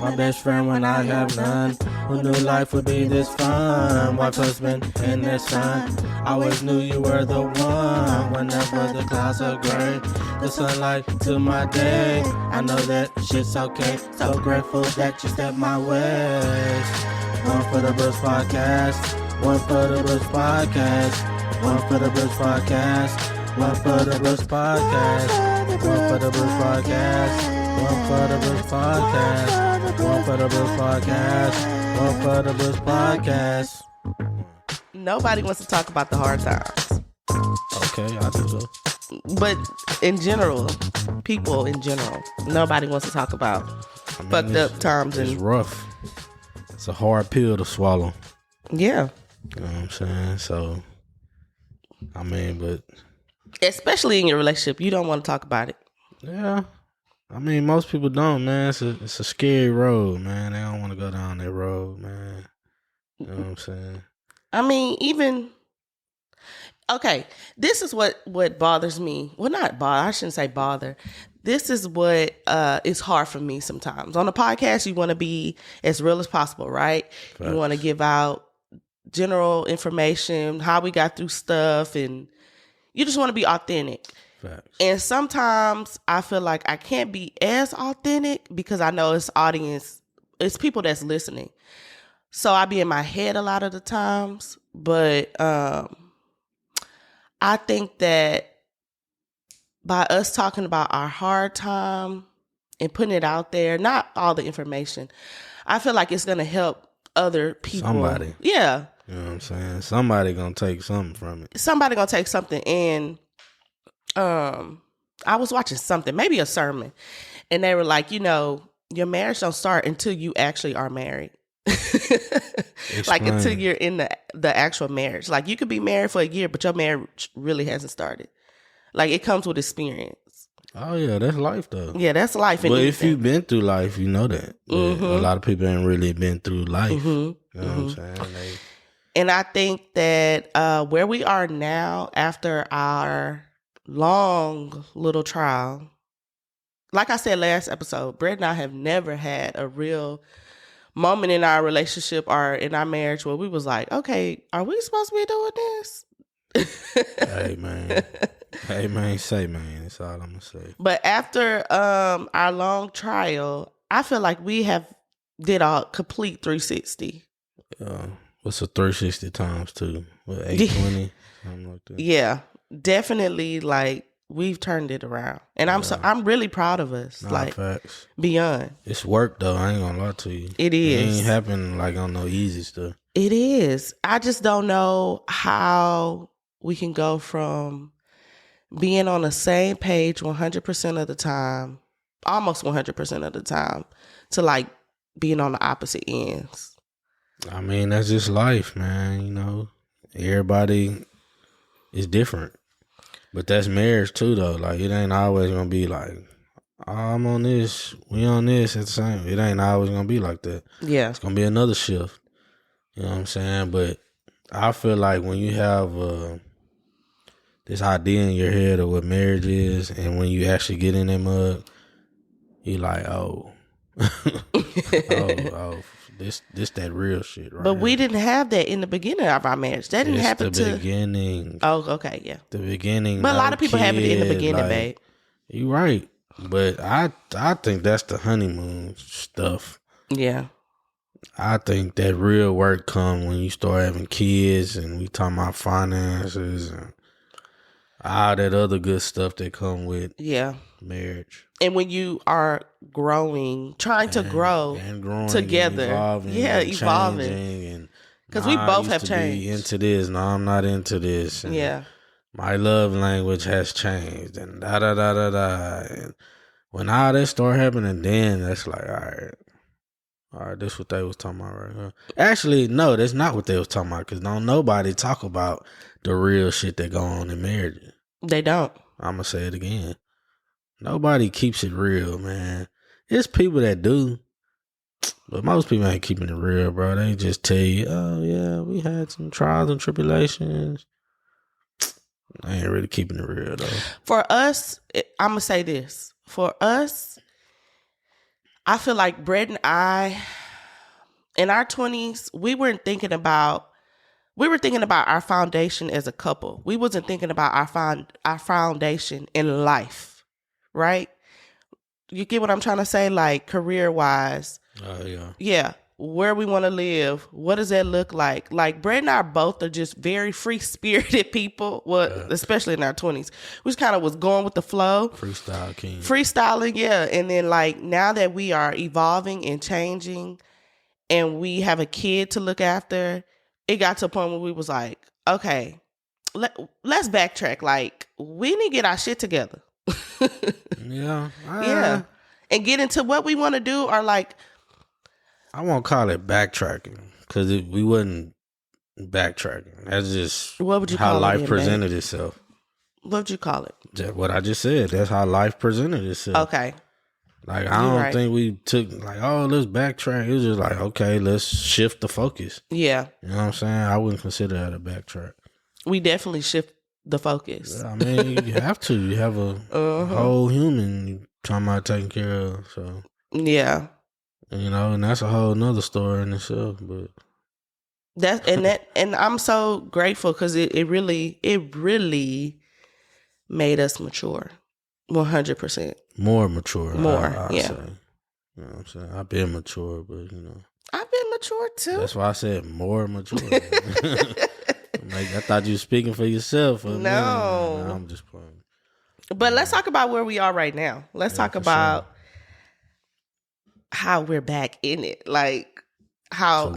My best friend when I have none. Who knew life would be this fun? Wife, husband, and their son. Always knew you were the one. Whenever the clouds are gray, the sunlight to my day. I know that shit's okay. So grateful that you stepped my way. One for the Bruce Podcast. One for the Bruce Podcast. One for the Bruce Podcast. One for the Bruce Podcast. One for the Bruce Podcast. One for the Bruce Podcast. One for the Bruce Podcast. One for the Bruce Podcast. Nobody wants to talk about the hard times. Okay, I do so. But in general, people in general, nobody wants to talk about fucked up times. It's rough. It's a hard pill to swallow. Yeah. You know what I'm saying? So, I mean, but... especially in your relationship, you don't want to talk about it. Yeah. I mean, most people don't, man. It's a scary road, man. They don't want to go down that road, man. You know what I'm saying? I mean, even... okay, this is what bothers me. Well, not bother. I shouldn't say bother. This is what is hard for me sometimes. On a podcast, you want to be as real as possible, right? Facts. You want to give out general information, how we got through stuff, and you just want to be authentic. Facts. And sometimes I feel like I can't be as authentic because I know it's audience, it's people that's listening. So I be in my head a lot of the times, but I think that by us talking about our hard time and putting it out there, not all the information, I feel like it's going to help other people. Somebody. Yeah. You know what I'm saying? Somebody going to take something from it. Somebody going to take something. And I was watching something, maybe a sermon, and they were like, you know, your marriage don't start until you actually are married. Like until you're in the actual marriage. Like you could be married for a year, but your marriage really hasn't started. Like it comes with experience. Oh yeah, that's life though. Yeah, that's life. But if you've been through life, you know that. Mm-hmm. A lot of people ain't really been through life. Mm-hmm. You know what I'm saying? And I think that where we are now after our long little trial, like I said last episode, Brett and I have never had a real moment in our relationship or in our marriage where we was like, okay, are we supposed to be doing this? Hey man, say man, that's all I'm gonna say. But after our long trial, I feel like we have did a complete 360. What's a 360 times 2? What, 820? Something like that. Yeah, definitely. Like we've turned it around, and I'm really proud of us. Like facts. Beyond. It's work though. I ain't gonna lie to you. It is. It ain't happen like on no easy stuff. It is. I just don't know how we can go from being on the same page 100% of the time, almost 100% of the time, to like being on the opposite ends. I mean, that's just life, man. You know, everybody is different. But that's marriage too, though. Like, it ain't always gonna be like, oh, I'm on this, we on this at the same. It ain't always gonna be like that. Yeah. It's gonna be another shift. You know what I'm saying? But I feel like when you have this idea in your head of what marriage is, and when you actually get in that mug, you like, oh, this that real shit, right? But we didn't have that in the beginning of our marriage. That didn't happen the beginning. Oh, okay, yeah. The beginning. But a lot of people have it in the beginning, babe. You right. But I think that's the honeymoon stuff. Yeah. I think that real work come when you start having kids and we talking about finances and all that other good stuff that come with marriage. And when you are growing, trying to grow and growing together. And evolving. Because we both have changed. Be into this. No, I'm not into this. And my love language has changed and da-da-da-da-da. And when all that start happening, then that's like, all right, this what they was talking about right here. Actually, no, that's not what they was talking about because don't nobody talk about the real shit that go on in marriage. They don't. I'm going to say it again. Nobody keeps it real, man. It's people that do, but most people ain't keeping it real, bro. They just tell you, oh, yeah, we had some trials and tribulations. I ain't really keeping it real, though. For us, I'm going to say this. For us, I feel like Brett and I, in our 20s, we were thinking about our foundation as a couple. We wasn't thinking about our foundation in life, right? You get what I'm trying to say? Like career-wise. Oh, yeah. Yeah. Where we want to live. What does that look like? Like Brett and I both are just very free-spirited people. Well, especially in our 20s. We just kind of was going with the flow. Freestyle king. Freestyling, yeah. And then like now that we are evolving and changing and we have a kid to look after, it got to a point where we was like, okay, let's backtrack. Like we need to get our shit together. Yeah. Yeah. And get into what we want to do, or like, I won't call it backtracking because we wasn't backtracking. That's just what would you how call life it, presented itself. What would you call it? Just what I just said. That's how life presented itself. Okay. Like, I don't think we took, like, oh, let's backtrack. It was just like, okay, let's shift the focus. Yeah. You know what I'm saying? I wouldn't consider that a backtrack. We definitely shift the focus. I mean, you have to. You have a whole human you talking about taking care of. So, yeah. You know, and that's a whole nother story in itself. But and I'm so grateful because it really made us mature. 100%. More mature. More, I'd yeah. say. You know what I'm saying? I've been mature, but, you know. I've been mature, too. That's why I said more mature. I thought you were speaking for yourself. No, I'm just playing. But let's talk about where we are right now. Let's talk about how we're back in it. Like, how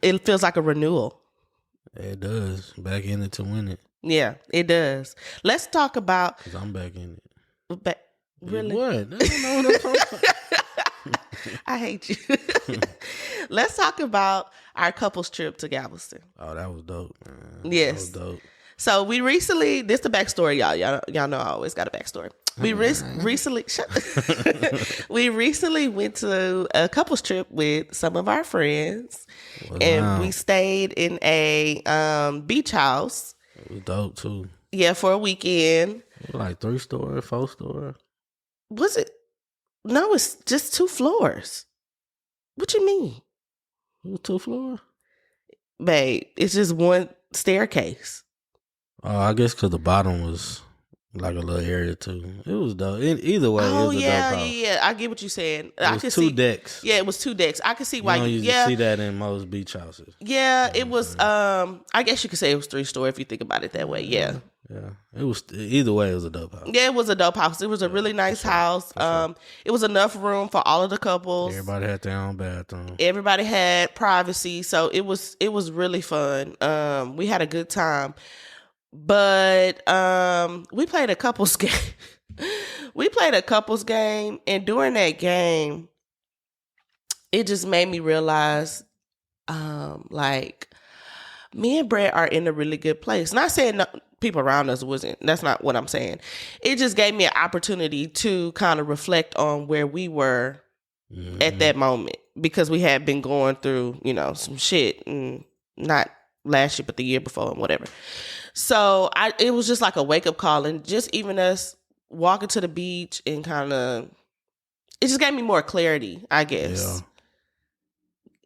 it feels like a renewal. It does. Back in it to win it. Yeah, it does. Let's talk about... Because I'm back in it. Really? What? I don't know what I'm talking about. I hate you. Let's talk about our couples trip to Galveston. Oh, that was dope, man. Yes. That was dope. So we recently, this is the backstory, y'all. Y'all know I always got a backstory. We we recently went to a couples trip with some of our friends. Wow. And we stayed in a beach house. It was dope too. Yeah, for a weekend. Like 3-story, 4-story. Was it? No, it's just 2 floors. What you mean? It was 2 floors? Babe, it's just one staircase. Oh, I guess because the bottom was like a little area too. It was dope. Either way, it was a dope house. Yeah. I get what you're saying. It was 2 decks. Yeah, it was 2 decks. I could see why. You see that in most beach houses. Yeah, it was. I guess you could say it was 3-story if you think about it that way. Yeah. Yeah, it was. Either way, it was a dope house. Yeah, it was a dope house. It was a really nice house. It was enough room for all of the couples. Everybody had their own bathroom. Everybody had privacy, so it was really fun. We had a good time, but we played a couples game. And during that game, it just made me realize, like, me and Brett are in a really good place. Not saying people around us wasn't. That's not what I'm saying. It just gave me an opportunity to kind of reflect on where we were at that moment, because we had been going through, some shit, and not last year, but the year before and whatever. So it was just like a wake up call, and just even us walking to the beach and kind of, it just gave me more clarity, I guess.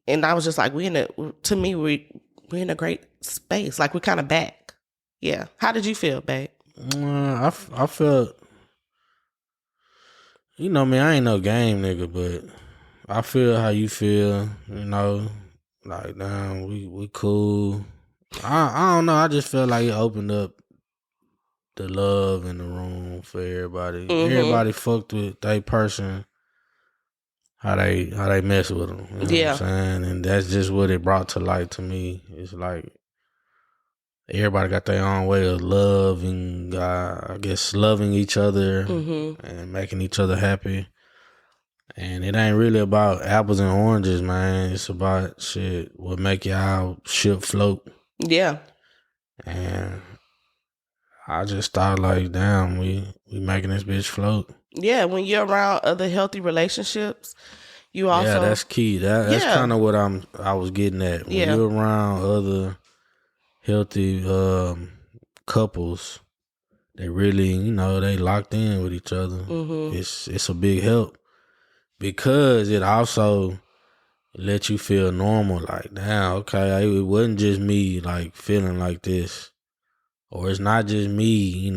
Yeah. And I was just like, we're in a great space. Like, we're kind of back. Yeah. How did you feel, babe? I felt, man, I ain't no game nigga, but I feel how you feel, like, damn, we cool. I don't know. I just felt like it opened up the love in the room for everybody. Mm-hmm. Everybody fucked with their person, how they mess with them. You know what I'm saying? And that's just what it brought to light to me. It's like, everybody got their own way of loving, I guess, loving each other and making each other happy. And it ain't really about apples and oranges, man. It's about shit, what make y'all ship float. Yeah. And I just thought, like, damn, we making this bitch float. Yeah, when you're around other healthy relationships, you also... Yeah, that's key. That's kind of what I was getting at. When you're around other healthy couples, they really, they locked in with each other. It's a big help. because it also let you feel normal. Like, damn, okay, it wasn't just me like feeling like this, or it's not just me,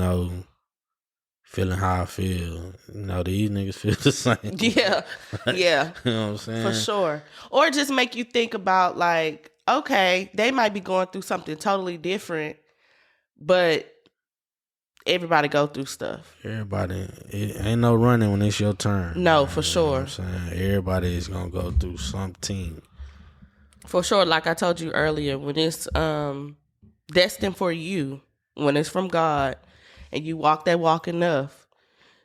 feeling how I feel. These niggas feel the same. Yeah, yeah, You know what I'm saying? for sure. Or just make you think about like, okay, they might be going through something totally different, but everybody go through stuff. Everybody, it ain't no running when it's your turn. No, man. for You know what sure. I'm saying? Everybody is gonna go through something. For sure, like I told you earlier, when it's destined for you, when it's from God, and you walk that walk enough,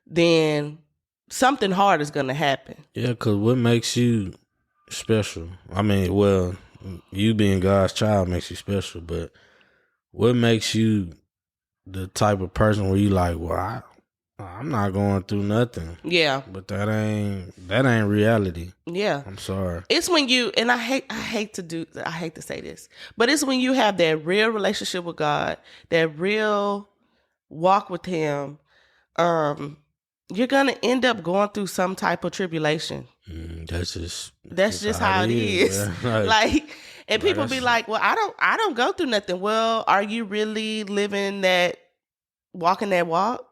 then something hard is gonna happen. Yeah, because what makes you special? I mean, well, you being God's child makes you special, but what makes you the type of person where you like, well, I'm not going through nothing. Yeah. But that ain't reality. Yeah. I'm sorry. It's when you, and I hate to say this, but it's when you have that real relationship with God, that real walk with Him, you're gonna end up going through some type of tribulation. That's just how it is. Like, and people be like, "Well, I don't go through nothing." Well, are you really walking that walk?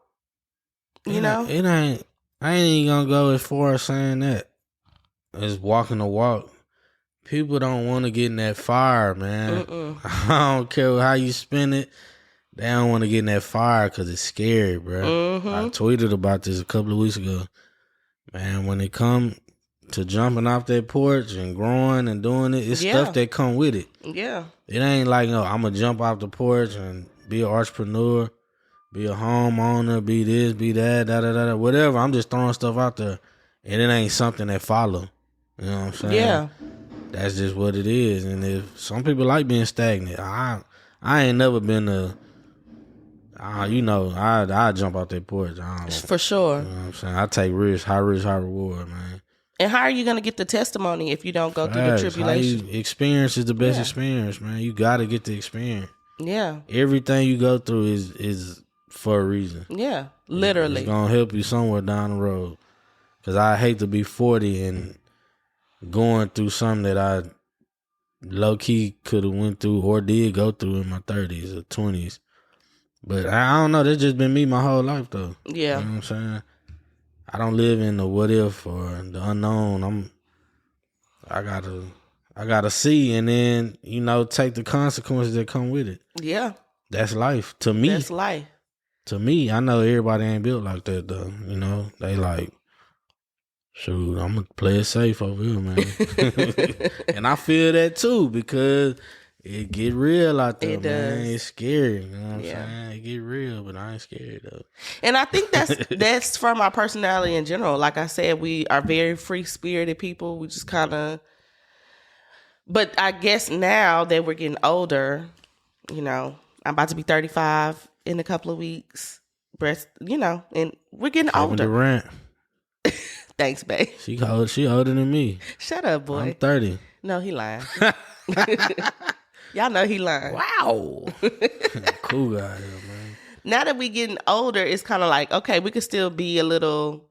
You know, it ain't. I ain't even gonna go as far as saying that. It's walking the walk. People don't want to get in that fire, man. I don't care how you spin it. They don't want to get in that fire because it's scary, bro. I tweeted about this a couple of weeks ago. Man, when it come to jumping off that porch and growing and doing it, it's stuff that come with it. Yeah. It ain't like, no, I'm going to jump off the porch and be an entrepreneur, be a homeowner, be this, be that, da-da-da-da, whatever. I'm just throwing stuff out there. And it ain't something that follow. You know what I'm saying? Yeah. That's just what it is. And if some people like being stagnant, I ain't never been I jump out that porch. For sure. You know what I'm saying? I take risk, high reward, man. And how are you going to get the testimony if you don't go through the tribulation? Experience is the best experience, man. You got to get the experience. Yeah. Everything you go through is for a reason. Yeah, literally. It's going to help you somewhere down the road. Because I hate to be 40 and going through something that I low-key could have went through or did go through in my 30s or 20s. But I don't know. That's just been me my whole life, though. Yeah. You know what I'm saying? I don't live in the what if or the unknown. I gotta see and then, take the consequences that come with it. Yeah. That's life. To me. That's life. To me, I know everybody ain't built like that, though. They like, shoot, I'm gonna play it safe over here, man. And I feel that too, because it get real out there, man. It's scary. You know what I'm saying? It get real, but I ain't scared though. And I think that's from our personality in general. Like I said, we are very free spirited people. We just kind of. But I guess now that we're getting older, I'm about to be 35 in a couple of weeks. And we're getting older. Durant. Thanks, babe. She older than me. Shut up, boy. I'm 30. No, he lying. Y'all know he lying. Wow. Cool guy here, man. Now that we getting older, it's kind of like, okay, we could still be a little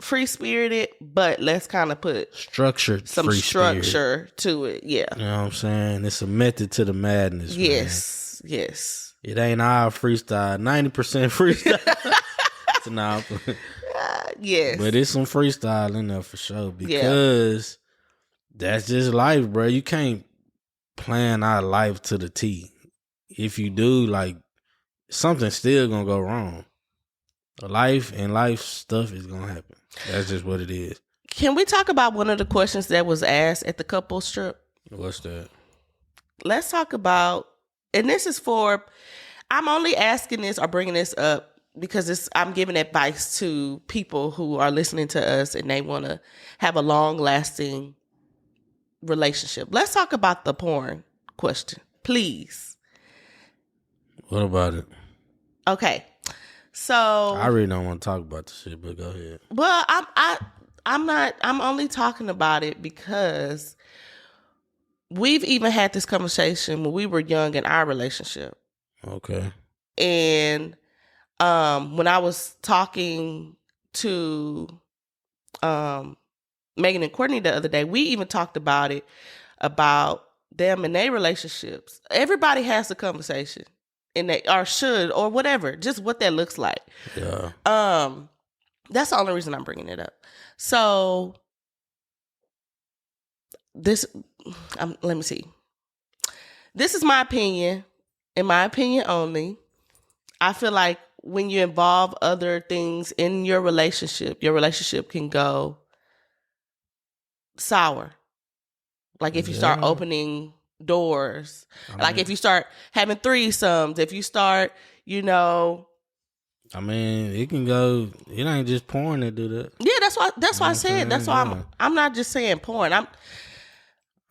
free-spirited, but let's kind of put some structure to it. Yeah. You know what I'm saying? It's a method to the madness, Yes. Man. Yes. It ain't our freestyle. 90% freestyle. Yes. But it's some freestyle in there for sure, because that's just life, bro. You can't plan our life to the T. If you do, like, something's still gonna go wrong. Life stuff is gonna happen. That's just what it is. Can we talk about one of the questions that was asked at the couples trip? What's that? Let's talk about, and this is I'm only asking this or bringing this up because I'm giving advice to people who are listening to us and they want to have a long-lasting relationship. Let's talk about the porn question, please. What about it? Okay, so I really don't want to talk about this shit, but go ahead. Well, I'm only talking about it because we've even had this conversation when we were young in our relationship. Okay. And when I was talking to Megan and Courtney the other day, we even talked about it, about them and their relationships. Everybody has a conversation, and they or should or whatever, just what that looks like. Yeah. That's the only reason I'm bringing it up. So this, let me see. This is my opinion, in my opinion only. I feel like when you involve other things in your relationship can go sour. Like if you start opening doors, like if you start having threesomes, if you start, you know. I mean, it can go. It ain't just porn that do that. Yeah, that's why I said. That's why I'm not just saying porn. I'm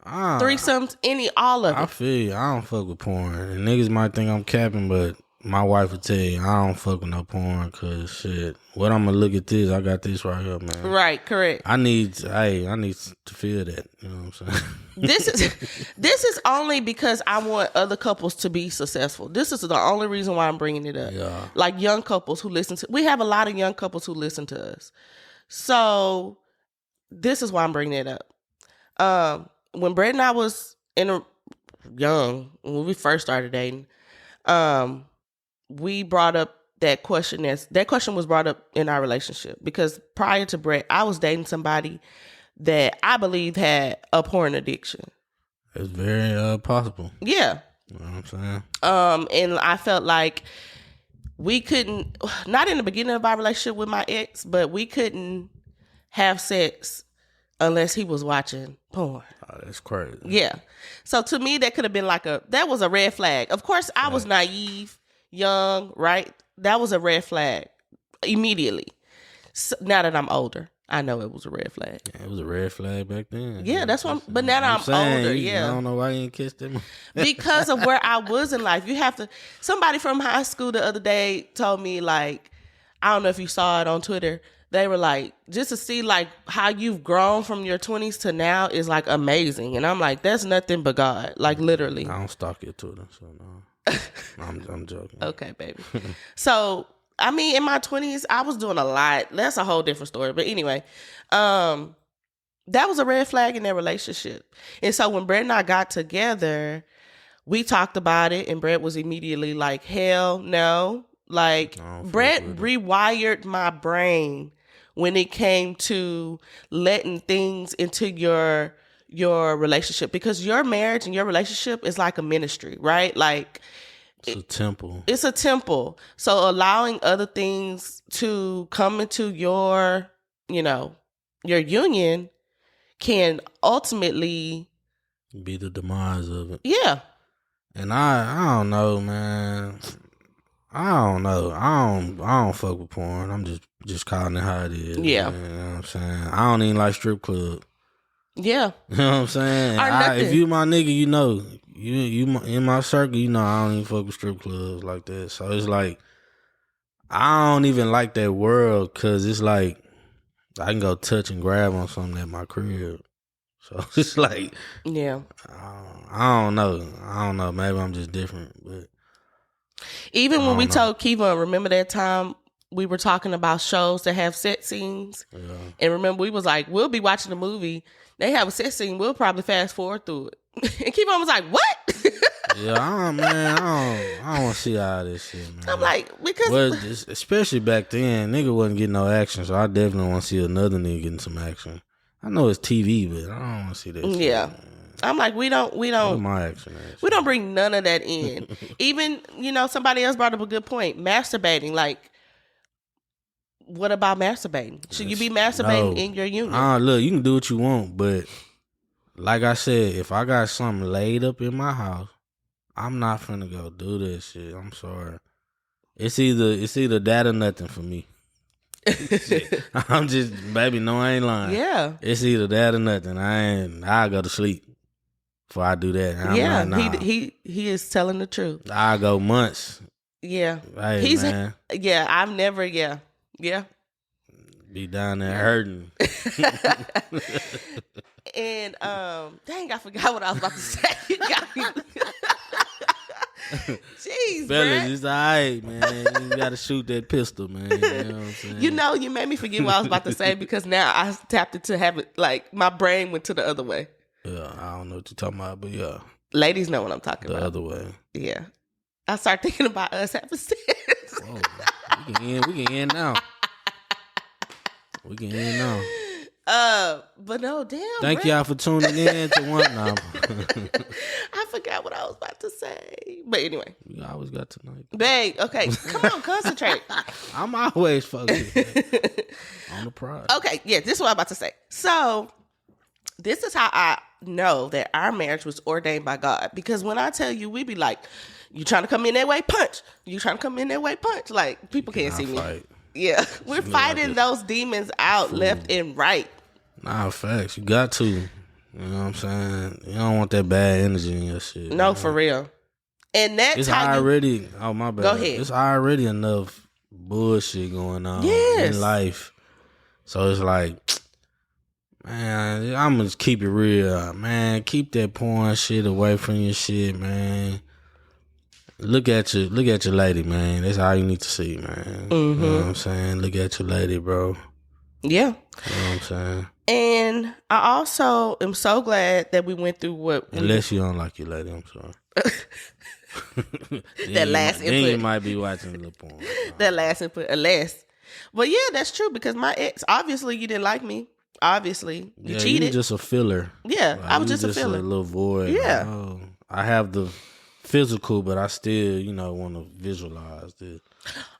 threesomes, all of it. I feel you. I don't fuck with porn. And niggas might think I'm capping, but my wife would tell you I don't fuck with no porn because shit. What I'm gonna look at this? I got this right here, man. Right, correct. I need to feel that. You know what I'm saying? This is only because I want other couples to be successful. This is the only reason why I'm bringing it up. Yeah. Like young couples who listen to. We have a lot of young couples who listen to us. So this is why I'm bringing it up. When Brett and I was young, when we first started dating, we brought up that question. That question was brought up in our relationship because prior to Brett, I was dating somebody that I believe had a porn addiction. It's very possible. Yeah. You know what I'm saying? And I felt like we couldn't, not in the beginning of our relationship with my ex, but we couldn't have sex unless he was watching porn. Oh, that's crazy. Yeah. So to me, that could have been that was a red flag. Of course, I was naive, young, right? That was a red flag immediately. So now that I'm older, I know it was a red flag. Yeah, it was a red flag back then. Yeah, that's what but now that I'm older, yeah. I don't know why you ain't kissed him. Because of where I was in life. You have to, somebody from high school the other day told me, like, I don't know if you saw it on Twitter, they were like, just to see like how you've grown from your 20s to now is like amazing. And I'm like, that's nothing but God, like literally. I don't stalk your Twitter, so no. I'm joking. Okay, baby. So, I mean, in my 20s, I was doing a lot. That's a whole different story. But anyway, that was a red flag in their relationship. And so when Brett and I got together, we talked about it, and Brett was immediately like, hell no. Like, Brett rewired my brain when it came to letting things into your relationship, because your marriage and your relationship is like a ministry, right? Like it's a temple. It's a temple. So allowing other things to come into your union can ultimately be the demise of it. Yeah. And I don't know, man. I don't know. I don't fuck with porn. I'm just calling it how it is. Yeah. Man. You know what I'm saying? I don't even like strip club. Yeah. You know what I'm saying? If you my nigga, you know. You in my circle, you know I don't even fuck with strip clubs like that. So it's like, I don't even like that world, because it's like, I can go touch and grab on something at my crib. So it's like, yeah. I don't know. Maybe I'm just different. But even when we told Kiva, remember that time we were talking about shows that have set scenes? Yeah. And remember, we was like, we'll be watching a movie. They have a set scene. We'll probably fast forward through it. And Kiva was like, what? Yeah, I don't want to see all this shit, man. I'm like, because... especially back then, nigga wasn't getting no action, so I definitely want to see another nigga getting some action. I know it's TV, but I don't want to see that shit. Yeah. Man. I'm like, we don't my action we don't bring none of that in. Even, somebody else brought up a good point. Masturbating, like, what about masturbating? Should you be masturbating in your union? Look, you can do what you want, but like I said, if I got something laid up in my house, I'm not finna go do this shit. I'm sorry. It's either that or nothing for me. I'm just, baby, no, I ain't lying. Yeah. It's either that or nothing. I'll go to sleep before I do that. And yeah, I'm like, nah. he is telling the truth. I'll go months. Yeah. Hey, man. Yeah, I've never, yeah. Be down there hurting. And dang, I forgot what I was about to say. You got me. Jeez, Fellas, bruh. it's all right, man. You got to shoot that pistol, man. You know what I'm saying? You know, you made me forget what I was about to say because now I tapped into habit. Like my brain went to the other way. Yeah, I don't know what you're talking about, but yeah. Ladies know what I'm talking The about. other way. Yeah. I start thinking about us having sex. Whoa. We can end now. We can end now. But no, damn. Thank y'all for tuning in to one. Nah. I forgot what I was about to say. But anyway. We always got tonight. Babe, okay. Come on, concentrate. I'm always focused on the prize. Okay, yeah, this is what I'm about to say. So, this is how I know that our marriage was ordained by God. Because when I tell you, we be like, you trying to come in that way, punch. You trying to come in that way, punch. Like, people can't see me. Fight. Yeah, we're fighting those demons out left and right. Nah, facts. You got to. You know what I'm saying? You don't want that bad energy in your shit. No, man. for real. And that's It's how already, oh my bad. Go ahead. It's already enough bullshit going on Yes. in life. So it's like, man, I'm going to keep it real. Man, keep that porn shit away from your shit, man. Look at your lady, man. That's all you need to see, man. You know what I'm saying? Look at your lady, bro. Yeah. You know what I'm saying? And I also am so glad that we went through what Unless you don't like your lady, I'm sorry. that last Then you input. might be watching a little porn. That last input, less. But yeah, that's true because my ex, obviously you didn't like me. Obviously, you cheated. You just a filler. Yeah, Like, I was you just a filler. a little void. Yeah. Like, oh, I have the physical, but I still, want to visualize this.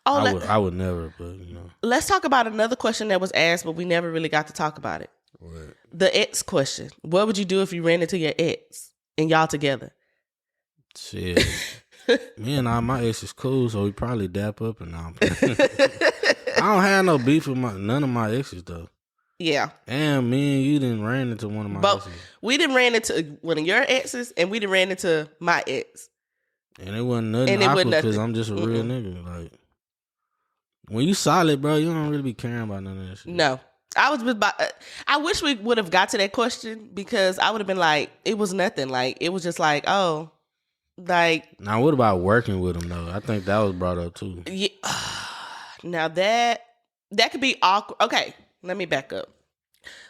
Oh, I would never, but let's talk about another question that was asked, but we never really got to talk about it. What? The ex question. What would you do if you ran into your ex and y'all together? Shit. Me and my ex is cool, so we probably dap up and all. I don't have no beef with none of my exes though. Yeah. And me and you didn't ran into one of my exes. We didn't ran into one of your exes and we didn't ran into my ex. And it wasn't nothing awkward because I'm just a real nigga. Like, when you solid, bro, you don't really be caring about none of that shit. No. I wish we would have got to that question because I would have been like, it was nothing. Like, it was just like, oh, like. Now, what about working with him, though? I think that was brought up, too. Yeah. Now, that could be awkward. Okay, let me back up.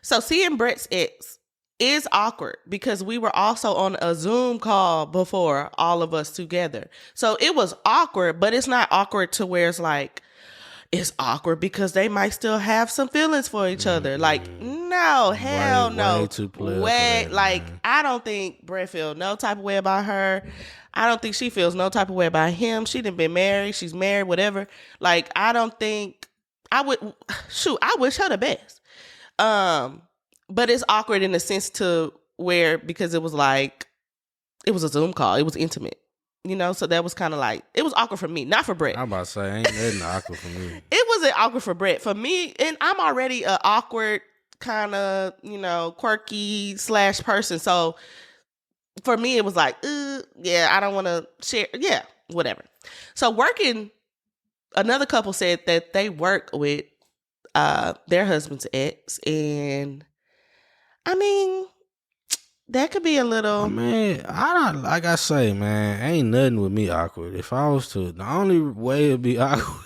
So, seeing Brett's ex is awkward because we were also on a Zoom call before, all of us together. So, it was awkward, but it's not awkward to where it's like, it's awkward because they might still have some feelings for each other. Like, no, hell no. Way too political for that, like, man. I don't think Brett feels no type of way about her. I don't think she feels no type of way about him. She done been married. She's married, whatever. Like, I don't think I wish her the best. But it's awkward in the sense to where, because it was like, it was a Zoom call. It was intimate. So that was kind of like, it was awkward for me, not for Brett. I'm about to say, ain't nothing awkward for me. It wasn't awkward for Brett. For me, and I'm already an awkward kind of, quirky / person. So for me, it was like, yeah, I don't want to share. Yeah, whatever. So another couple said that they work with their husband's ex. And I mean, that could be a little. Man, I don't, like I say, man, ain't nothing with me awkward. If I was to, the only way it'd be awkward,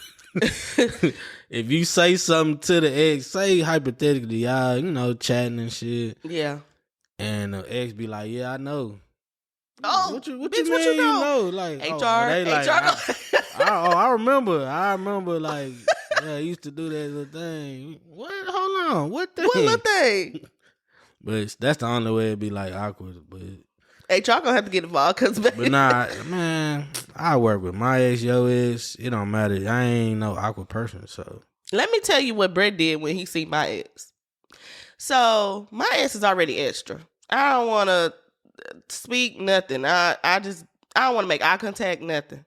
if you say something to the ex, say hypothetically, y'all, chatting and shit. Yeah. And the ex be like, yeah, I know. Oh, what you bitch, mean what you know? Like, HR, they like, HR. I remember, like, yeah, I used to do that little thing. What? Hold on. What thing? What little thing? But that's the only way it'd be like awkward. But HR gonna have to get involved because. But nah, man, I work with my ex, your ex. It don't matter. I ain't no awkward person. So let me tell you what Brett did when he seen my ex. So my ex is already extra. I don't want to speak nothing. I don't want to make eye contact. Nothing.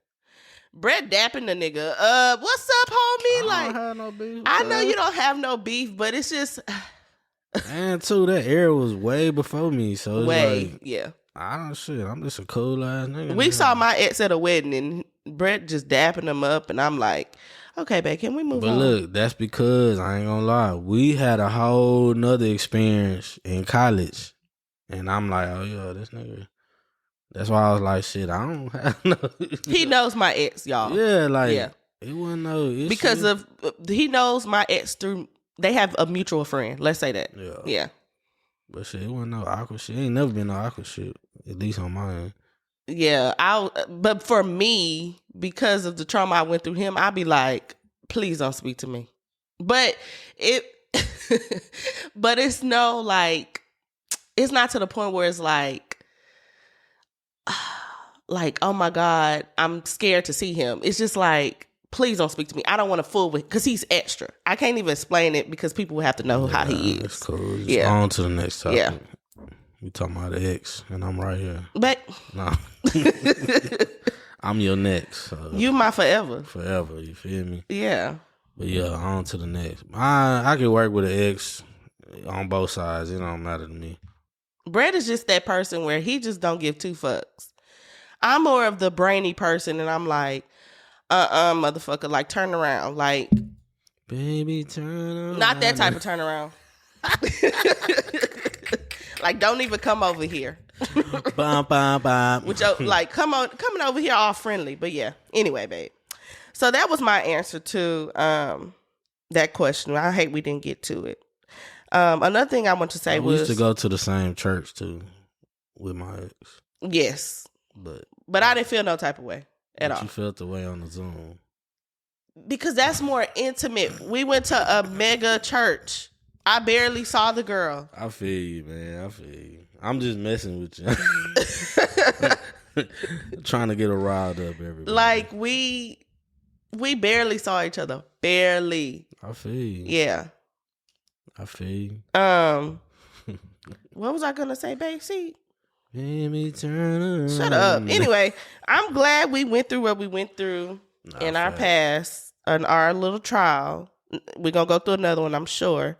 Brett dapping the nigga. What's up, homie? I don't have no beef. I know you don't have no beef, but it's just. And too, that era was way before me, so it's yeah. I don't shit. I'm just a cool ass nigga. We saw my ex at a wedding, and Brett just dapping him up, and I'm like, okay, babe, can we move on? But look, that's because I ain't gonna lie, we had a whole nother experience in college, and I'm like, oh yeah, this nigga, That's why I was like, shit, I don't have no. He knows my ex, y'all. Yeah, like Yeah. it wasn't no issue. Because of he knows my ex through they have a mutual friend. Let's say that. Yeah. But shit, it wasn't no awkward shit. Ain't never been no awkward shit. At least on my end. Yeah. But for me, because of the trauma I went through him, I'd be like, please don't speak to me. But but it's no like, it's not to the point where it's like, oh my God, I'm scared to see him. It's just like, please don't speak to me. I don't want to fool with, because he's extra. I can't even explain it because people will have to know how he is. That's cool. Just on to the next topic. Yeah. We talking about the ex, and I'm right here. But no. I'm your next. So you my forever. Forever, you feel me? Yeah. But yeah, on to the next. I can work with an ex on both sides. It don't matter to me. Brett is just that person where he just don't give two fucks. I'm more of the brainy person, and I'm like, motherfucker, like turn around, like, baby, turn around. Not that type of turn around. Like, don't even come over here. Bum, bum, bum. Which, like, coming over here all friendly, but yeah. Anyway, babe. So that was my answer to that question. I hate we didn't get to it. Another thing I want to say was, we used to go to the same church too with my ex. Yes, but I didn't feel no type of way at all. You felt the way on the Zoom because that's more intimate. We went to a mega church. I barely saw the girl. I feel you, man. I feel you. I'm just messing with you. Trying to get her riled up, everybody. Like we barely saw each other. Barely. I feel you. Yeah. I feel you. What was I gonna say, babe? See? Baby, turn around. Shut up. Anyway, I'm glad we went through what we went through in our past, in our little trial. We're gonna go through another one, I'm sure.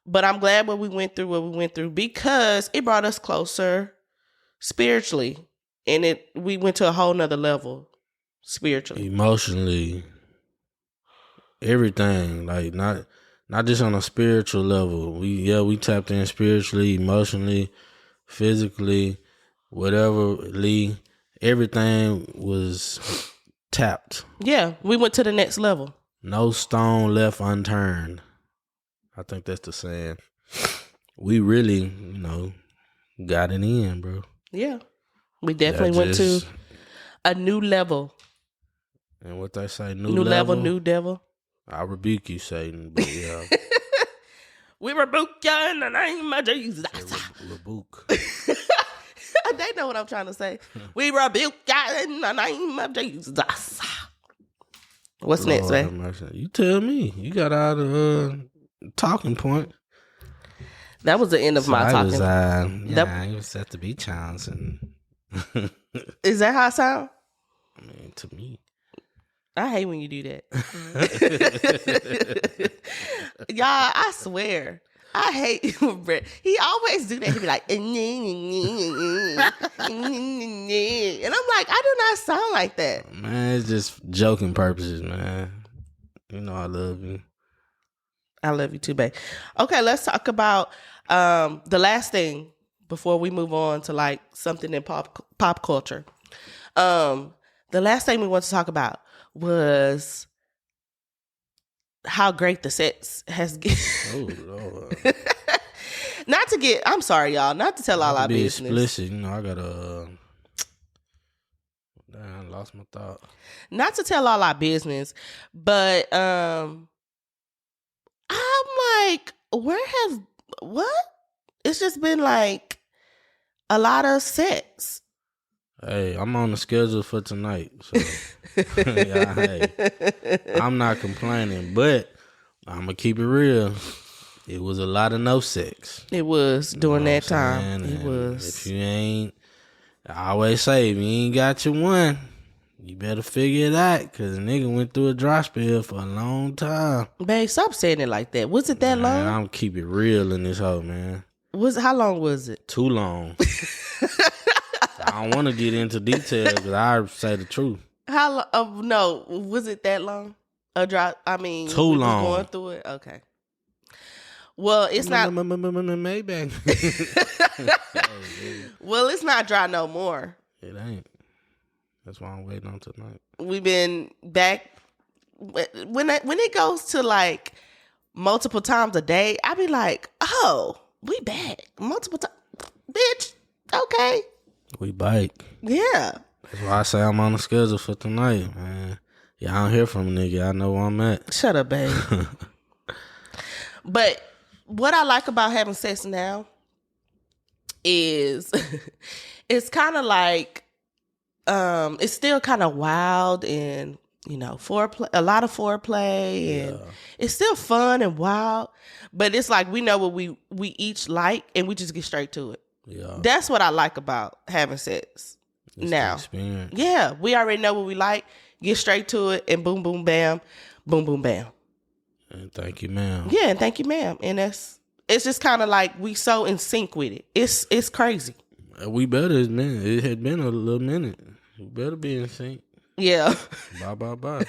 But I'm glad what we went through because it brought us closer spiritually. And we went to a whole nother level spiritually. Emotionally. Everything. Like not just on a spiritual level. We tapped in spiritually, emotionally, physically, whatever. Everything was tapped. Yeah, we went to the next level. No stone left unturned. I think that's the saying. We really, got it in, bro. Yeah. We definitely went to a new level. And what they say, new level, new devil. I rebuke you, Satan, but yeah. We rebuke you in the name of Jesus. Rebuke. They know what I'm trying to say. We rebuke you in the name of Jesus. What's next, man? You tell me. You got all the talking point. That was the end of my talking. It was at the beach house. And is that how it sound? I mean, to me. I hate when you do that. Y'all, I swear. I hate Brett. He always do that. He be like, and I'm like, I do not sound like that. Man, it's just joking purposes, man. You know I love you. I love you too, babe. Okay, let's talk about the last thing before we move on to like something in pop culture. The last thing we want to talk about was how great the sex has been. Oh, Lord. I'm sorry, y'all, not to tell all our business. Explicit, I gotta. I lost my thought. Not to tell all our business, but I'm like, what? It's just been like a lot of sex. Hey, I'm on the schedule for tonight, so yeah, hey, I'm not complaining, but I'm gonna keep it real. It was a lot of no sex. It was during that time. It was. If you ain't, I always say, if you ain't got your one, you better figure it out, because a nigga went through a dry spell for a long time. Babe, stop saying it like that. Was it that long? I'm keep it real in this hoe, man. How long was it? Too long. I don't want to get into details, but I say the truth. How long? No, was it that long? Too long. Going through it. Okay. Well, it's not. Maybe. Well, it's not dry no more. It ain't. That's why I'm waiting on tonight. We've been back. When it goes to like multiple times a day, I be like, oh, we back multiple times. Bitch, okay. We bike. Yeah. That's why I say I'm on the schedule for tonight, man. Y'all don't hear from a nigga. I know where I'm at. Shut up, babe. But what I like about having sex now is it's kind of like, it's still kind of wild and, foreplay, a lot of foreplay, and it's still fun and wild, but it's like we know what we each like and we just get straight to it. Yeah. That's what I like about having sex now. Yeah, we already know what we like, get straight to it, and boom, boom, bam, boom, boom, bam. And thank you, ma'am. Yeah, and thank you, ma'am. And it's just kind of like we so in sync with it. It's crazy. We better, man. It had been a little minute. We better be in sync. Yeah. Bye.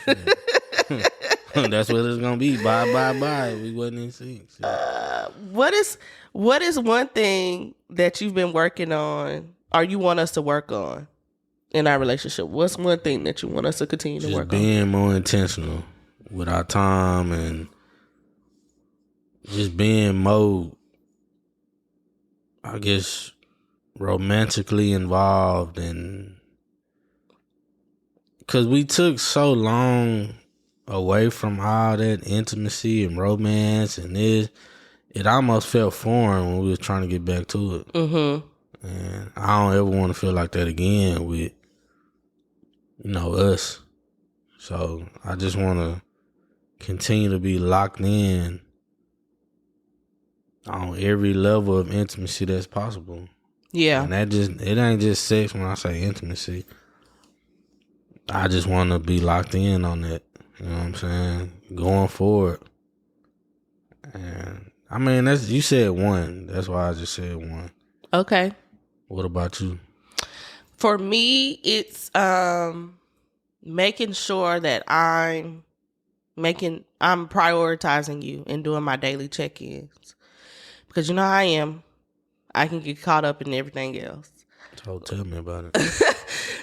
That's what it's gonna be. Bye. We wasn't in sync. So. What is one thing that you've been working on, or you want us to work on in our relationship? What's one thing that you want us to continue to work on? Just being more intentional with our time and just being more, I guess, romantically involved, and because we took so long away from all that intimacy and romance and this, it almost felt foreign when we was trying to get back to it. Mm-hmm. And I don't ever want to feel like that again with, us. So I just want to continue to be locked in on every level of intimacy that's possible. Yeah. And it ain't just sex when I say intimacy. I just want to be locked in on that. You know what I'm saying? Going forward. And I mean, you said one. That's why I just said one. Okay. What about you? For me, it's making sure that I'm prioritizing you and doing my daily check-ins. Because how I am. I can get caught up in everything else. So tell me about it.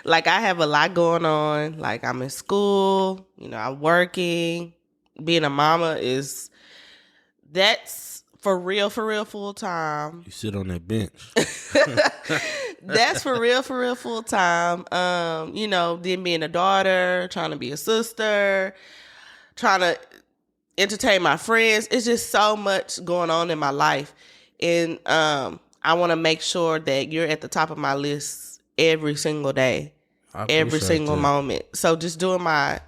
Like, I have a lot going on. Like, I'm in school. I'm working. Being a mama that's for real, full time. You sit on that bench. That's for real, full time. Then being a daughter, trying to be a sister, trying to entertain my friends. It's just so much going on in my life. And I want to make sure that you're at the top of my list every single day, every single moment. So just doing my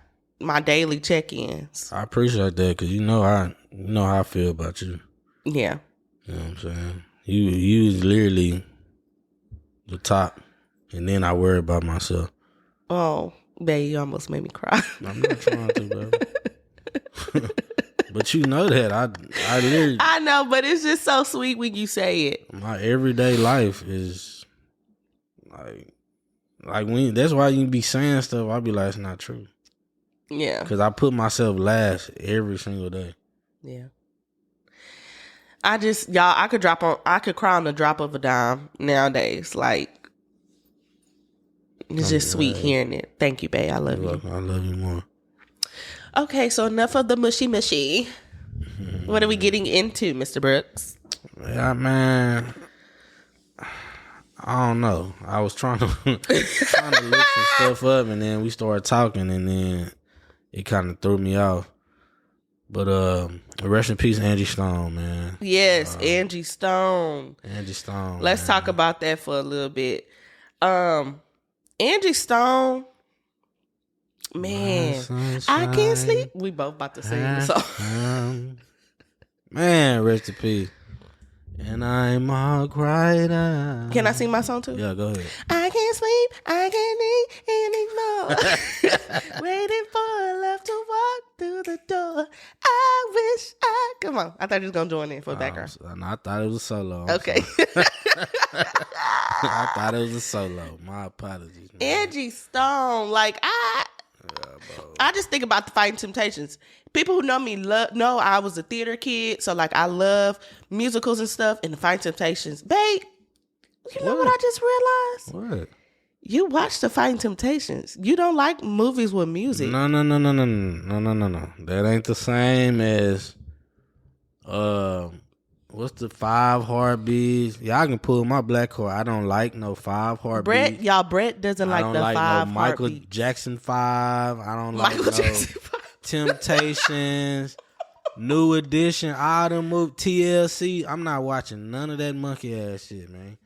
daily check-ins. I appreciate that because you know how I feel about you. Yeah. You know what I'm saying? You is literally the top, and then I worry about myself. Oh, babe, you almost made me cry. I'm not trying to, baby. But you know that I literally, I know, but it's just so sweet when you say it. My everyday life is like when that's why you be saying stuff. I be like, it's not true. Yeah, because I put myself last every single day. Yeah. I could cry on the drop of a dime nowadays. Like, it's just sweet hearing it. Thank you, babe. I love you. I love you more. Okay, so enough of the mushy. What are we getting into, Mr. Brooks? Yeah, man. I don't know. I was trying to look some stuff up, and then we started talking, and then it kind of threw me off. But rest in peace, Angie Stone, man. Yes, Angie Stone. Angie Stone. Let's talk about that for a little bit. Angie Stone. Man, I can't sleep. We both about to sing the song. Man, rest in peace. And I'm all cried out. Can I sing my song too? Yeah, go ahead. I can't sleep, I can't eat anymore. Waiting for love to walk through the door. I wish I... Come on. I thought you was going to join in for the background. I thought it was a solo. Okay. I thought it was a solo. My apologies, man. Angie Stone. Like, I just think about the Fighting Temptations. People who know me know I was a theater kid, so like I love musicals and stuff. And the Fighting Temptations, babe. You know what I just realized? What? You watch the Fighting Temptations. You don't like movies with music. No. That ain't the same as what's the 5 Heartbeats? Y'all can pull my black card. I don't like no 5 Heartbeats. Brett doesn't like the 5 no Michael Heartbeats. Jackson 5. I don't like Michael Jackson 5. Temptations, New Edition, all them move TLC. I'm not watching none of that monkey ass shit, man.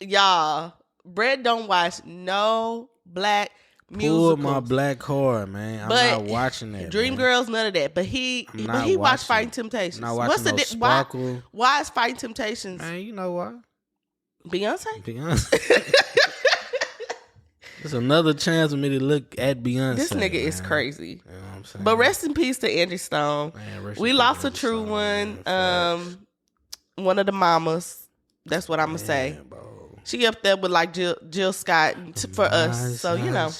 Y'all, Brett don't watch no black musicals. Pull my black card, man. I'm not watching that. Dreamgirls, none of that. But he watched Fighting Temptations. I'm not watching Sparkle. Why is Fighting Temptations? Man, you know why? Beyonce. It's another chance for me to look at Beyonce. This nigga is crazy. You know what I'm saying? But rest in peace to Angie Stone. Man, we lost a true one. One of the mamas. That's what I'm gonna say. Bro. She up there with like Jill Scott for us. So you know.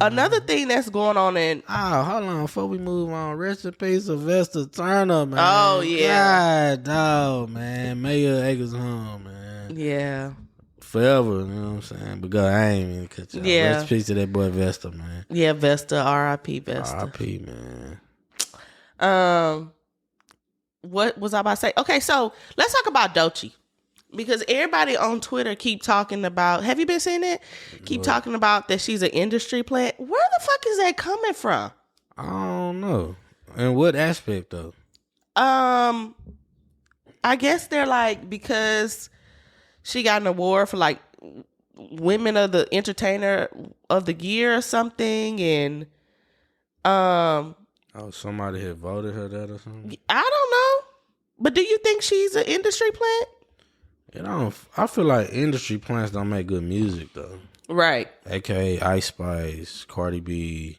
Another thing that's going on in hold on, before we move on, rest in peace Sylvester Turner, man. Oh yeah. God, dog, man. Mayor Acres home, man. Yeah. Forever, you know what I'm saying? But God, I ain't even cut y'all. Yeah. Rest in peace to that boy Vesta, man. Yeah, Vesta, R.I.P. Vesta. R.I.P. man. What was I about to say? Okay, so let's talk about Doechii. Because everybody on Twitter keep talking about, have you been seeing it? Keep talking about that she's an industry plant. Where the fuck is that coming from? I don't know. In what aspect though? I guess they're like, because she got an award for like Women of the Entertainer of the Year or something, and somebody had voted her that or something. I don't know, but do you think she's an industry plant? I feel like industry plants don't make good music though. Right. AKA Ice Spice, Cardi B,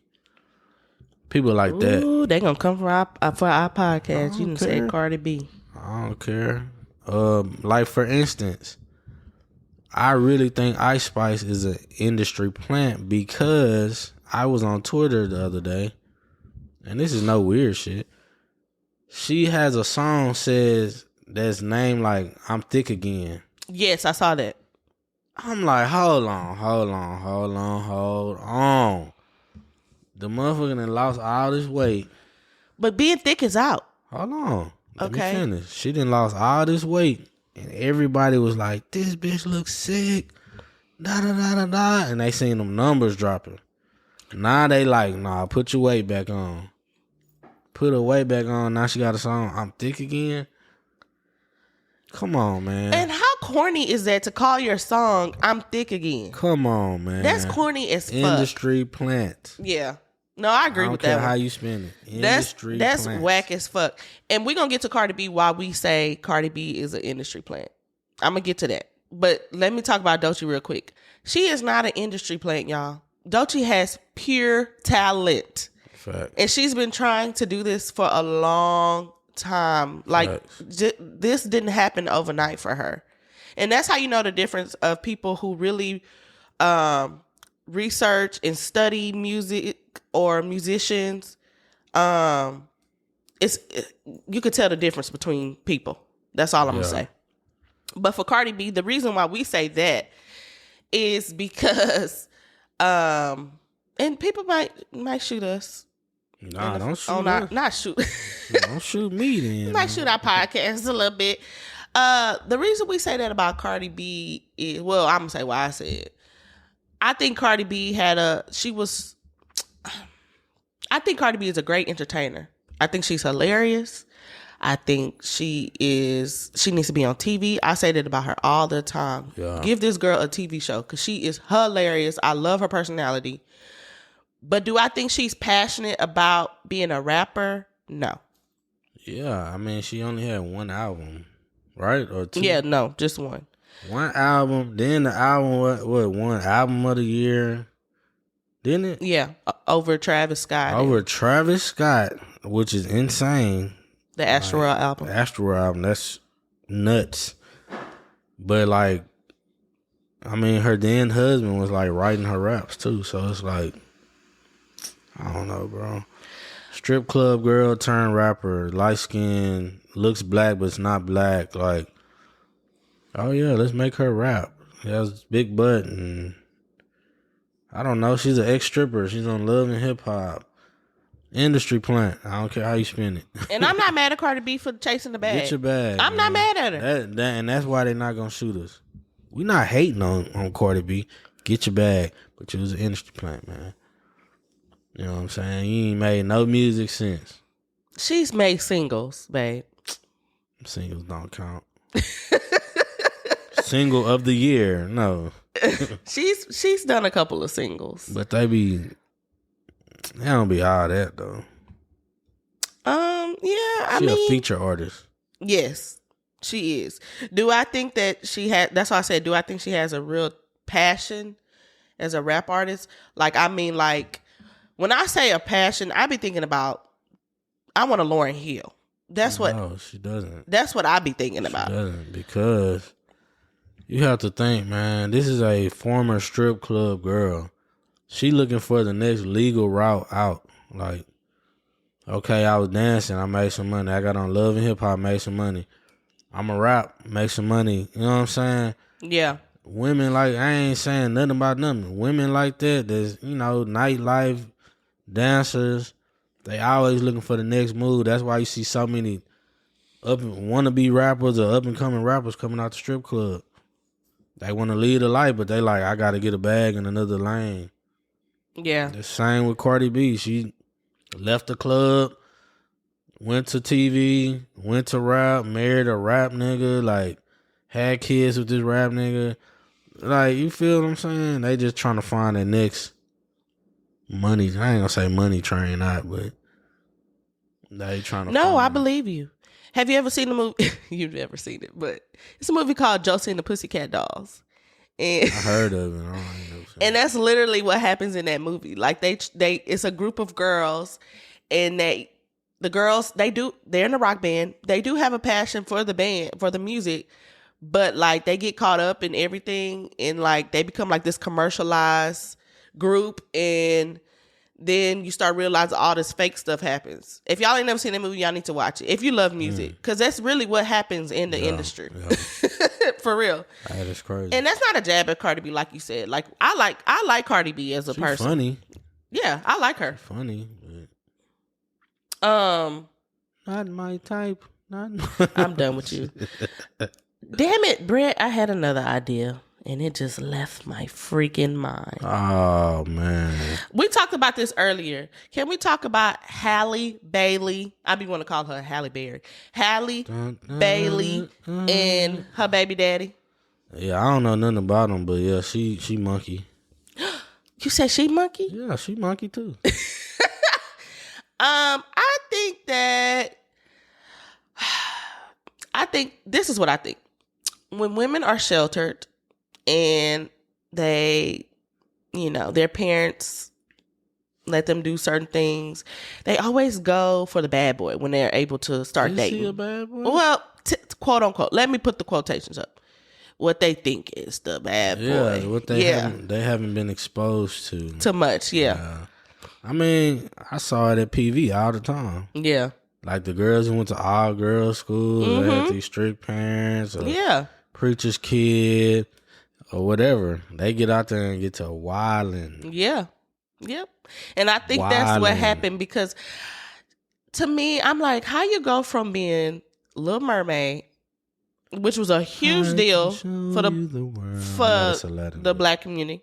people like that. Ooh, they gonna come for our podcast. You can say Cardi B. I don't care. Like for instance, I really think Ice Spice is an industry plant because I was on Twitter the other day, and this is no weird shit. She has a song that's named like I'm Thick Again. Yes, I saw that. I'm like, hold on. The motherfucker done lost all this weight. But being thick is out. Hold on. Let me Okay. finish. She done lost all this weight. And everybody was like, this bitch looks sick. Da da da da da. And they seen them numbers dropping. Now they like, nah, put your weight back on. Put her weight back on. Now she got a song, I'm Thick Again. Come on, man. And how corny is that to call your song I'm Thick Again? Come on, man. That's corny as fuck. Industry plant. Yeah. No, I agree with that. I don't care one. how you spend it. Industry that's plants. whack as fuck. And we're going to get to Cardi B while we say Cardi B is an industry plant. I'm going to get to that. But let me talk about Doechii real quick. She is not an industry plant, y'all. Doechii has pure talent. Fact. And she's been trying to do this for a long time. Like, this didn't happen overnight for her. And that's how you know the difference of people who really research and study music or musicians. You could tell the difference between people. That's all I'm going to say. But for Cardi B, the reason why we say that is because, and people might shoot us. Nah, don't shoot us. Not shoot. Don't shoot me then. Might shoot our podcast a little bit. The reason we say that about Cardi B is, well, I'm going to say why I said. I think Cardi B I think Cardi B is a great entertainer. I think she's hilarious. I think she needs to be on TV. I say that about her all the time. Yeah. Give this girl a TV show because she is hilarious. I love her personality. But do I think she's passionate about being a rapper? No. Yeah, I mean, she only had one album, right? Or two? Yeah, no, just one. One album. Then the album, what one album of the year, didn't it? Yeah, over Travis Scott. Over Travis Scott, which is insane. The Astroworld album. The Astroworld album, that's nuts. But like, I mean, her then husband was like writing her raps too, so it's like, I don't know, bro. Strip club girl turned rapper, light skin, looks black but it's not black. Like, oh yeah, let's make her rap. has big butt, and I don't know. She's an ex-stripper. She's on Love and Hip Hop. Industry plant. I don't care how you spend it. And I'm not mad at Cardi B for chasing the bag. Get your bag. I'm not mad at her. And that's why they're not gonna shoot us. We not hating on Cardi B. Get your bag, but you was an industry plant, man. You know what I'm saying? You ain't made no music since. She's made singles, babe. Singles don't count. Single of the year, no. She's done a couple of singles, but they don't be all that though. Yeah, She a feature artist. Yes, she is. Do I think that she had? That's why I said, do I think she has a real passion as a rap artist? Like, I mean, like when I say a passion, I be thinking about I want a Lauryn Hill. That's what. No, she doesn't. That's what I be thinking about. She doesn't, because you have to think, man. This is a former strip club girl. She looking for the next legal route out. Like, okay, I was dancing, I made some money. I got on Love and Hip Hop, made some money. I'm a rap, make some money. You know what I'm saying? Yeah. Women like, I ain't saying nothing about nothing. Women like that, there's, nightlife dancers. They always looking for the next move. That's why you see so many wannabe rappers or up and coming rappers coming out the strip club. They want to lead a life, but they like, I got to get a bag in another lane. Yeah. The same with Cardi B. She left the club, went to TV, went to rap, married a rap nigga, like had kids with this rap nigga. Like, you feel what I'm saying? They just trying to find their next money. I ain't gonna say money train out, but they trying to No, I believe you. Have you ever seen the movie? You've never seen it, but it's a movie called Josie and the Pussycat Dolls. And I heard of it. I don't know. And that's literally what happens in that movie. Like they it's a group of girls, and they're in a rock band. They do have a passion for the band, for the music, but like they get caught up in everything, and like they become like this commercialized group, and then you start realizing all this fake stuff happens. If y'all ain't never seen that movie, y'all need to watch it. If you love music, because that's really what happens in the industry. Yeah. For real. That is crazy. And that's not a jab at Cardi B, like you said. Like I like Cardi B as a person. Funny. Yeah, I like her. Funny. But not my type. I'm done with you. Damn it, Brett. I had another idea, and it just left my freaking mind. Oh, man. We talked about this earlier. Can we talk about Halle Bailey? I be want to call her Halle Berry. Halle Bailey and her baby daddy. Yeah, I don't know nothing about them, but yeah, she monkey. You said she monkey? Yeah, she monkey too. I think this is what I think. When women are sheltered and they, their parents let them do certain things, they always go for the bad boy when they're able to start dating. Is she a bad boy? Well, quote unquote. Let me put the quotations up. What they think is the bad boy. Yeah, what they haven't been exposed to much. Yeah. I mean, I saw it at PV all the time. Yeah. Like the girls who went to all girls school, they had these strict parents, or preacher's kid, or whatever. They get out there and get to wilding. Yeah. Yep. And I think that's what happened, because to me, I'm like, how you go from being Little Mermaid, which was a huge deal for the black community,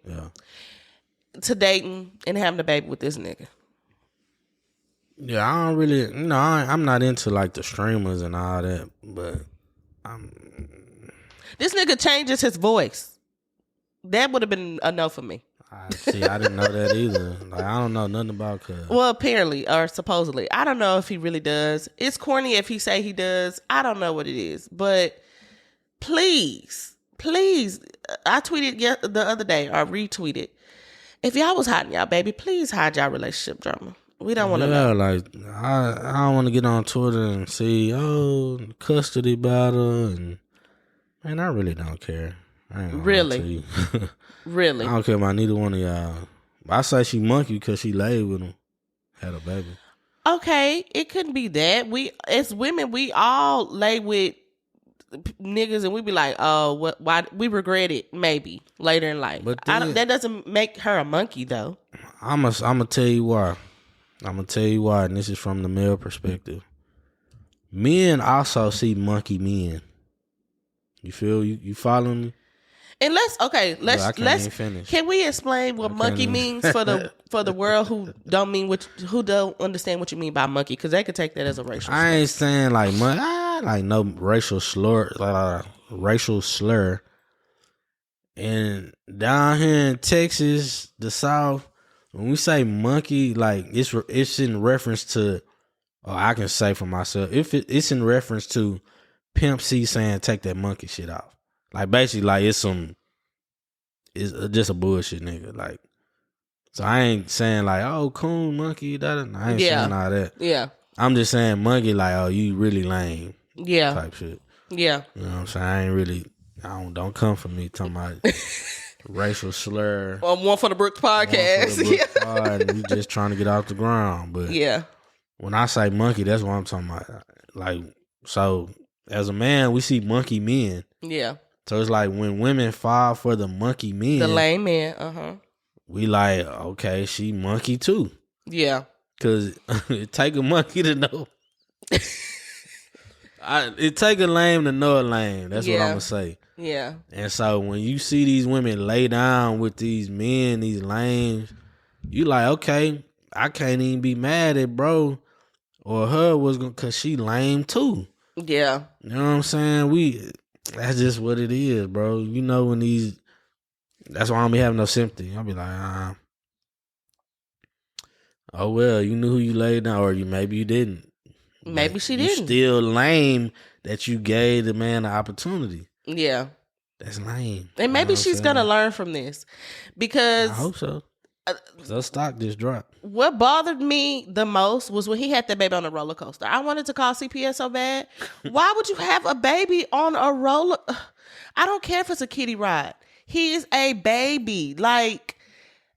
to dating and having a baby with this nigga. Yeah, I don't really, I'm not into like the streamers and all that, but this nigga changes his voice. That would have been a no for me. I didn't know that either. Like, I don't know nothing about Cuz. Well, apparently, or supposedly. I don't know if he really does. It's corny if he say he does. I don't know what it is. But please, I tweeted the other day, or retweeted, if y'all was hiding y'all baby, please hide y'all relationship drama. We don't want to know. Like, I don't want to get on Twitter and see, custody battle. And, man, I really don't care. I ain't gonna lie to you. Really? I don't care about neither one of y'all. I say she monkey because she laid with him, had a baby. Okay, it couldn't be that. We, as women, we all lay with niggas and we be like, oh, what? Why we regret it? Maybe later in life. But then, that doesn't make her a monkey though. I'm gonna tell you why. And this is from the male perspective. Men also see monkey men. You feel you following me? And let's finish. Can we explain what monkey means for the world who don't understand what you mean by monkey, because they could take that as a racial slur. I ain't saying like no racial slur, racial slur. And down here in Texas, the South, when we say monkey, like it's in reference to, I can say for myself, it's in reference to Pimp C saying take that monkey shit off. Like basically, like it's just a bullshit nigga. Like, so I ain't saying like, oh, coon monkey. I ain't saying all that. Yeah. I'm just saying monkey, like, oh, you really lame. Yeah. Type shit. Yeah. You know what I'm saying? Don't come for me talking about racial slur. One for the Brooks podcast. And you just trying to get off the ground. But yeah. When I say monkey, that's what I'm talking about. Like, so as a man, we see monkey men. Yeah. So it's like when women fall for the monkey men, the lame man, we like, okay, she monkey too. Yeah. Cause it take a monkey to know. It take a lame to know a lame. That's what I'm gonna say. Yeah. And so when you see these women lay down with these men, these lames, you like, okay, I can't even be mad at bro or her cause she lame too. Yeah. You know what I'm saying? That's just what it is, bro. You know that's why I don't be having no sympathy. I'll be like, oh well, you knew who you laid down, or maybe you didn't. Maybe she didn't. You still lame that you gave the man the opportunity. Yeah. That's lame. And maybe she's gonna learn from this, because I hope so. The stock just dropped. What bothered me the most was when he had that baby on a roller coaster. I wanted to call CPS so bad. Why would you have a baby on a roller? I don't care if it's a kiddie ride. He is a baby. Like,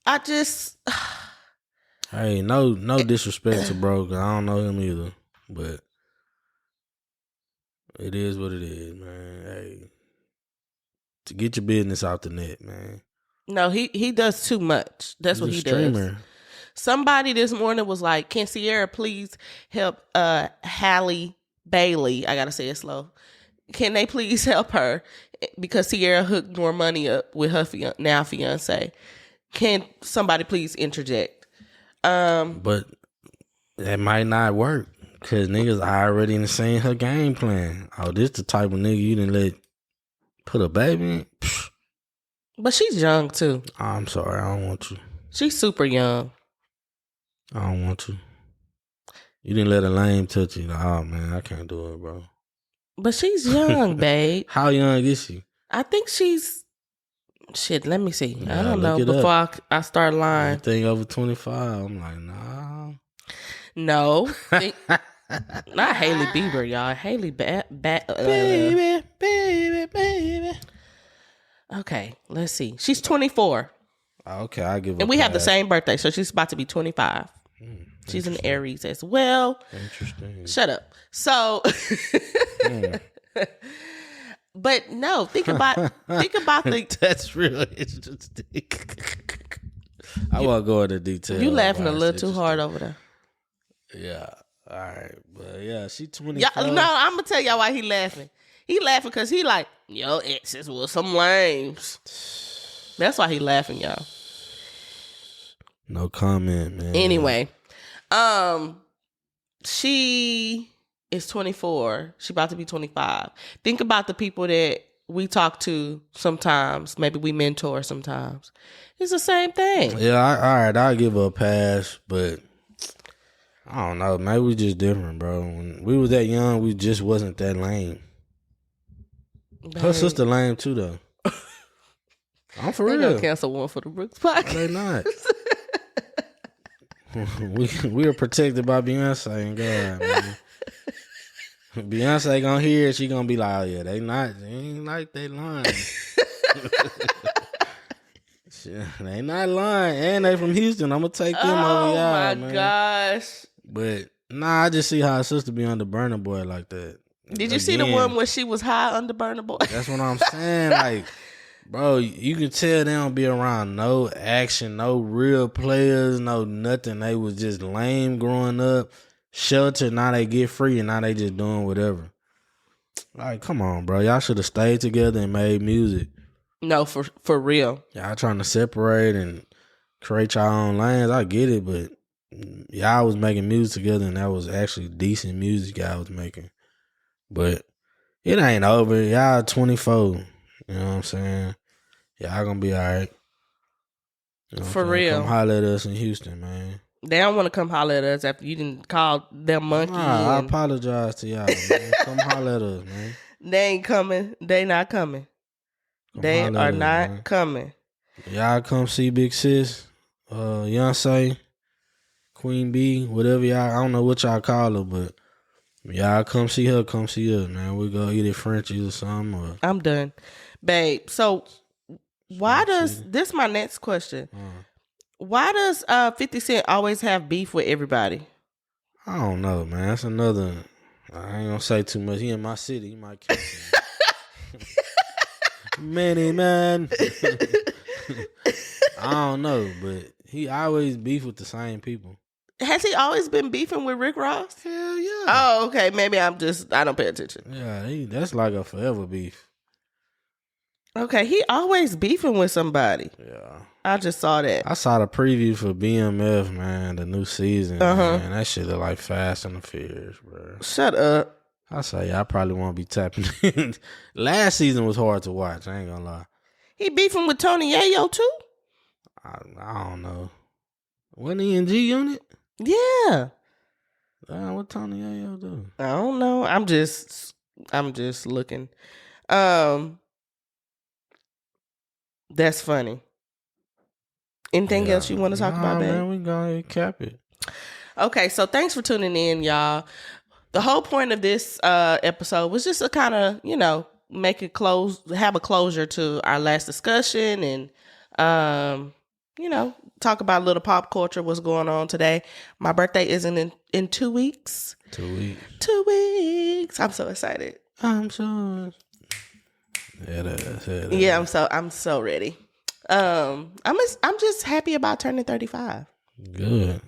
I just. Hey, no disrespect to bro, 'cause I don't know him either. But it is what it is, man. Hey, to get your business out the net, man. No, he does too much. That's what he does. Somebody this morning was like, can Sierra please help Halle Bailey? I gotta say it slow. Can they please help her? Because Sierra hooked more money up with her now fiance. Can somebody please interject? But that might not work, because niggas already seen her game plan. Oh, this the type of nigga you didn't let put a baby in? Psh. But she's young too. I'm sorry, I don't want to. She's super young. I don't want to. You didn't let a lame touch you. Oh man, I can't do it, bro. But she's young, babe. How young is she? I think she's shit. Let me see. Yeah, I don't know. Before I start lying, anything over 25, I'm like, nah. No, not Hailey Bieber, y'all. Hailey baby. Okay, let's see. She's 24. Okay, I give her. And we have the same birthday, so she's about to be 25. She's an Aries as well. Interesting. Shut up. So, but no, think about the. That's real interesting. I won't go into detail. You laughing a little too hard over there. Yeah. All right, but yeah, she 24. Yeah, no, I'm gonna tell y'all why he laughing. He laughing because he like, yo, exes was some lames. That's why he laughing, y'all. No comment, man. Anyway, she is 24. She about to be 25. Think about the people that we talk to sometimes. Maybe we mentor sometimes. It's the same thing. Yeah, all right, I'll give her a pass, but I don't know. Maybe we just different, bro. When we was that young, we just wasn't that lame. Her sister lame too, though. I'm for real. They gonna cancel one for the Brooks podcast. They not. we are protected by Beyonce and God, man. Beyonce gonna hear it, she gonna be like, oh yeah, they ain't like they lying. They not lying, and they from Houston. I'm gonna take them over y'all, man. Oh my gosh! But nah, I just see how her sister be on the burner boy like that. Did you see the one where she was high under Burna Boy? That's what I'm saying. Like, bro, you can tell they don't be around no action, no real players, no nothing. They was just lame growing up, sheltered. Now they get free, and now they just doing whatever. Like, come on, bro. Y'all should have stayed together and made music. No, for real. Y'all trying to separate and create your own lanes. I get it, but y'all was making music together, and that was actually decent music y'all was making. But it ain't over. Y'all 24. You know what I'm saying? Y'all gonna be all right. You know for real. Come holler at us in Houston, man. They don't want to come holler at us after you didn't call them monkey. Nah, I apologize to y'all, man. Come holler at us, man. They ain't coming. They not coming. They are not coming. Y'all come see Big Sis, Beyonce, Queen B, whatever y'all. I don't know what y'all call her, but y'all come see her. Come see us, man. We go eat at Frenchie's or something. Or, I'm done, babe. So why does this? My next question. Why does 50 Cent always have beef with everybody? I don't know, man. That's another. I ain't gonna say too much. He in my city. He might kill me. Many man. I don't know, but he always beef with the same people. Has he always been beefing with Rick Ross? Hell yeah. Oh, okay. Maybe I don't pay attention. Yeah, that's like a forever beef. Okay, he always beefing with somebody. Yeah. I just saw that. I saw the preview for BMF, man, the new season. Man, that shit look like Fast and the Furious, bro. Shut up. I say I probably won't be tapping in. Last season was hard to watch. I ain't gonna lie. He beefing with Tony Yayo too? I don't know. Wasn't he in G Unit? Yeah. What Tony Yayo do? I don't know. I'm just looking. That's funny. Anything else you want to talk about, babe? Man, we gonna cap it. Okay, so thanks for tuning in, y'all. The whole point of this episode was just to kind of, have a closure to our last discussion and, talk about a little pop culture, what's going on today. My birthday isn't in 2 weeks. 2 weeks. 2 weeks. I'm so excited. I'm so. Yeah, I'm so ready. I'm just happy about turning 35. Good.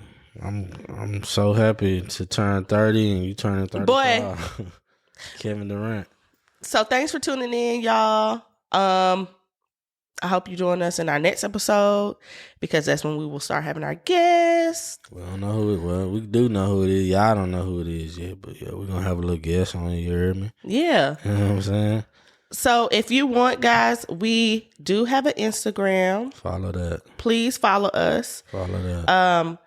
I'm so happy to turn 30 and you turning 35. Boy. Kevin Durant. So thanks for tuning in, y'all. I hope you join us in our next episode because that's when we will start having our guests. We don't know who it well, we do know who it is. Y'all don't know who it is yet, but yeah, we're gonna have a little guest on, you heard me? Yeah. You know what I'm saying? So if you want, guys, we do have an Instagram. Follow that. Please follow us. Follow that.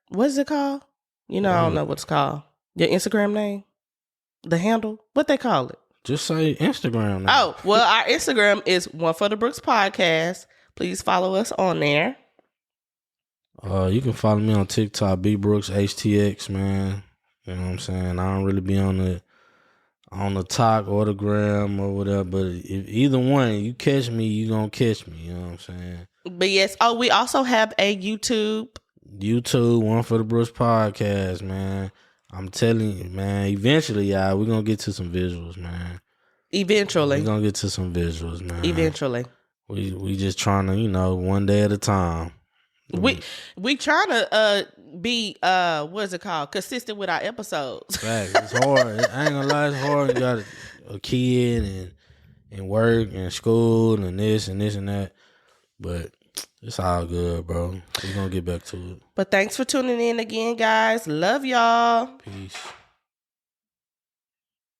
What is it called? I don't know what it's called. Your Instagram name? The handle? What they call it? Just say Instagram now. Oh, well, our Instagram is One for the Brooks Podcast. Please follow us on there. You can follow me on TikTok, bbrookshtx, man. You know what I'm saying? I don't really be on the talk or the gram or whatever, but if either one, you catch me, you gonna catch me. You know what I'm saying? But yes, we also have a YouTube, One for the Brooks Podcast, man. I'm telling you, man, eventually, y'all, we're going to get to some visuals, man. Eventually. We're going to get to some visuals, man. Eventually. We just trying to, one day at a time. We trying to be, what is it called? Consistent with our episodes. Facts. It's hard. I ain't going to lie, it's hard. You got a kid and work and school and this and that. But it's all good, bro. We're going to get back to it. But thanks for tuning in again, guys. Love y'all. Peace.